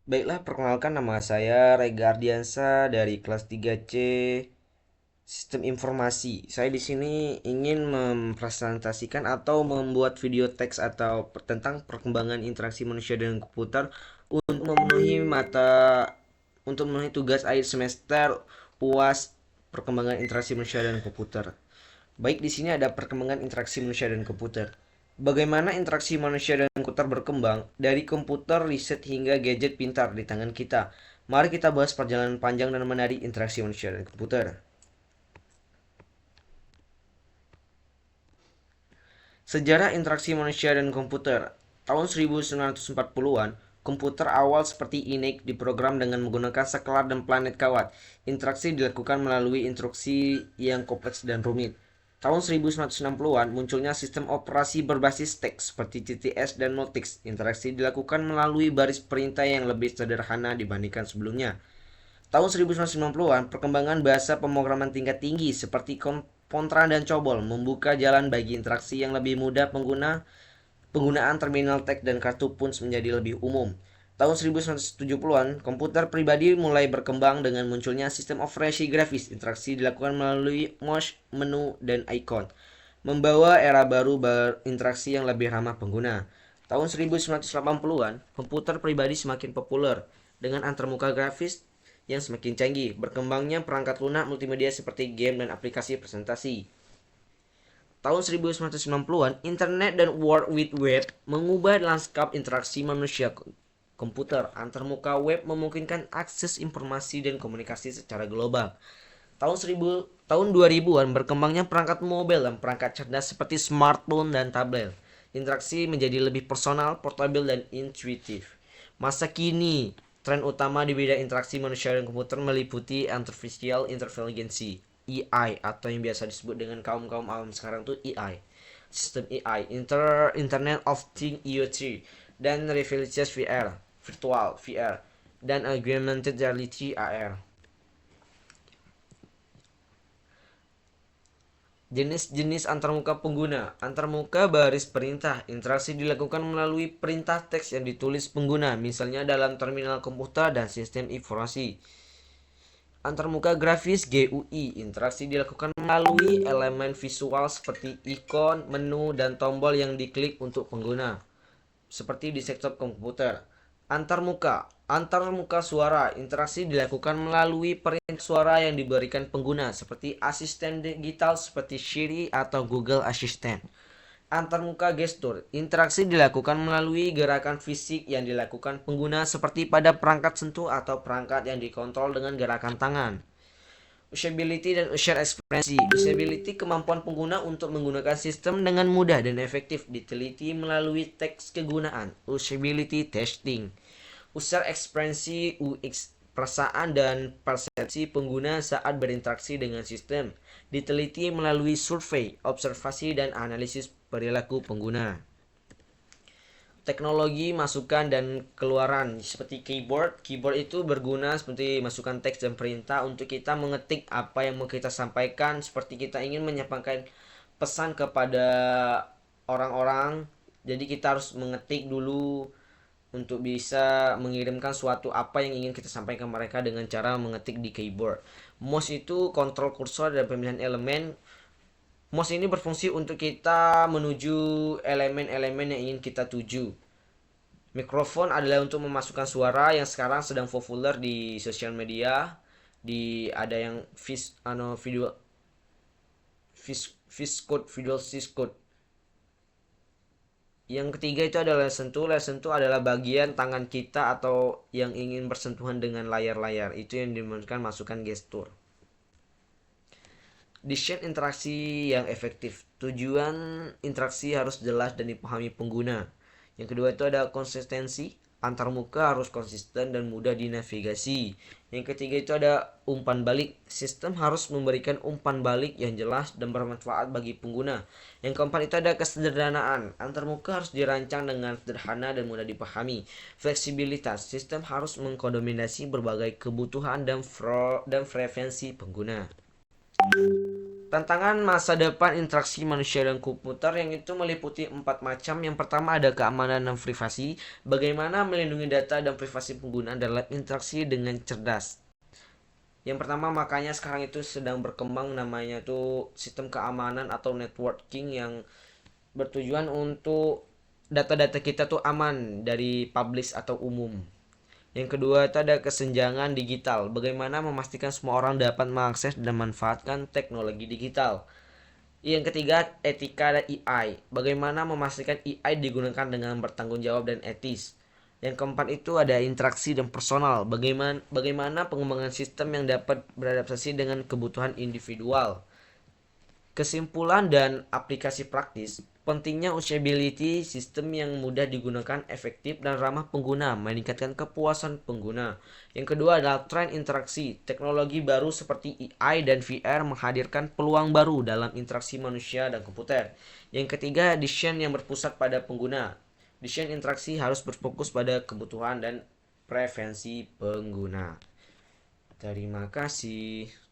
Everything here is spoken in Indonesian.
Baiklah, perkenalkan nama saya Rega Ardiansa dari kelas 3C Sistem Informasi. Saya di sini ingin mempresentasikan atau membuat video teks atau tentang perkembangan interaksi manusia dengan komputer untuk memenuhi tugas akhir semester UAS perkembangan interaksi manusia dan komputer. Baik, di sini ada perkembangan interaksi manusia dan komputer. Bagaimana interaksi manusia dan komputer berkembang dari komputer, riset hingga gadget pintar di tangan kita. Mari kita bahas perjalanan panjang dan menarik interaksi manusia dan komputer. Sejarah interaksi manusia dan komputer. Tahun 1940-an, komputer awal seperti ENIAC diprogram dengan menggunakan saklar dan planet kawat. Interaksi dilakukan melalui instruksi yang kompleks dan rumit. Tahun 1960-an munculnya sistem operasi berbasis teks seperti TTS dan Multics. Interaksi dilakukan melalui baris perintah yang lebih sederhana dibandingkan sebelumnya. Tahun 1990-an, perkembangan bahasa pemrograman tingkat tinggi seperti Fortran dan COBOL membuka jalan bagi interaksi yang lebih mudah penggunaan terminal teks dan kartu punch menjadi lebih umum. Tahun 1970-an, komputer pribadi mulai berkembang dengan munculnya sistem operasi grafis. Interaksi dilakukan melalui mouse, menu, dan icon, membawa era baru berinteraksi yang lebih ramah pengguna. Tahun 1980-an, komputer pribadi semakin populer dengan antarmuka grafis yang semakin canggih. Berkembangnya perangkat lunak multimedia seperti game dan aplikasi presentasi. Tahun 1990-an, internet dan World Wide Web mengubah lanskap interaksi manusia komputer. Antarmuka web memungkinkan akses informasi dan komunikasi secara global. Tahun 2000-an berkembangnya perangkat mobile dan perangkat cerdas seperti smartphone dan tablet. Interaksi menjadi lebih personal, portable, dan intuitif. Masa kini, tren utama di bidang interaksi manusia dan komputer meliputi artificial intelligence (AI) atau yang biasa disebut dengan kaum-kaum alam sekarang tuh AI. Sistem AI, Internet of Things (IoT), dan virtual VR, dan augmented reality (AR). Jenis-jenis antarmuka pengguna. Antarmuka baris perintah. Interaksi dilakukan melalui perintah teks yang ditulis pengguna, misalnya dalam terminal komputer dan sistem informasi. Antarmuka grafis GUI. Interaksi dilakukan melalui elemen visual seperti ikon, menu, dan tombol yang diklik untuk pengguna, seperti di sektor komputer. Antarmuka suara. Interaksi dilakukan melalui perintah suara yang diberikan pengguna, seperti asisten digital seperti Siri atau Google Assistant. Antarmuka gestur. Interaksi dilakukan melalui gerakan fisik yang dilakukan pengguna seperti pada perangkat sentuh atau perangkat yang dikontrol dengan gerakan tangan. Usability dan user experience. Usability kemampuan pengguna untuk menggunakan sistem dengan mudah dan efektif diteliti melalui teks kegunaan. Usability testing. User experience UX perasaan dan persepsi pengguna saat berinteraksi dengan sistem diteliti melalui survei, observasi, dan analisis perilaku pengguna. Teknologi masukan dan keluaran seperti keyboard itu berguna seperti masukan teks dan perintah untuk kita mengetik apa yang mau kita sampaikan, seperti kita ingin menyampaikan pesan kepada orang-orang, jadi kita harus mengetik dulu untuk bisa mengirimkan suatu apa yang ingin kita sampaikan ke mereka dengan cara mengetik di keyboard. Mouse itu kontrol kursor dan pemilihan elemen. Mouse ini berfungsi untuk kita menuju elemen-elemen yang ingin kita tuju. Mikrofon adalah untuk memasukkan suara yang sekarang sedang populer di sosial media. Ada yang video video code. Yang ketiga itu adalah sentuh. Sentuh adalah bagian tangan kita atau yang ingin bersentuhan dengan layar-layar. Itu yang dimaksudkan masukan gestur. Desain interaksi yang efektif. Tujuan interaksi harus jelas dan dipahami pengguna. Yang kedua itu ada konsistensi. Antarmuka harus konsisten dan mudah dinavigasi. Yang ketiga itu ada umpan balik. Sistem harus memberikan umpan balik yang jelas dan bermanfaat bagi pengguna. Yang keempat itu ada kesederhanaan. Antarmuka harus dirancang dengan sederhana dan mudah dipahami. Fleksibilitas. Sistem harus mengkombinasi berbagai kebutuhan dan preferensi pengguna. Tantangan masa depan interaksi manusia dan komputer yang itu meliputi 4 macam. Yang pertama ada keamanan dan privasi. Bagaimana melindungi data dan privasi pengguna dalam interaksi dengan cerdas. Yang pertama makanya sekarang itu sedang berkembang namanya tuh sistem keamanan atau networking yang bertujuan untuk data-data kita tuh aman dari publish atau umum. Yang kedua itu ada kesenjangan digital. Bagaimana memastikan semua orang dapat mengakses dan memanfaatkan teknologi digital. Yang ketiga, etika dan AI. Bagaimana memastikan AI digunakan dengan bertanggung jawab dan etis. Yang keempat itu ada interaksi dan personal. Bagaimana pengembangan sistem yang dapat beradaptasi dengan kebutuhan individual. Kesimpulan dan aplikasi praktis. Pentingnya usability sistem yang mudah digunakan, efektif dan ramah pengguna, meningkatkan kepuasan pengguna. Yang kedua adalah tren interaksi. Teknologi baru seperti AI dan VR menghadirkan peluang baru dalam interaksi manusia dan komputer. Yang ketiga, desain yang berpusat pada pengguna. Desain interaksi harus berfokus pada kebutuhan dan preferensi pengguna. Terima kasih.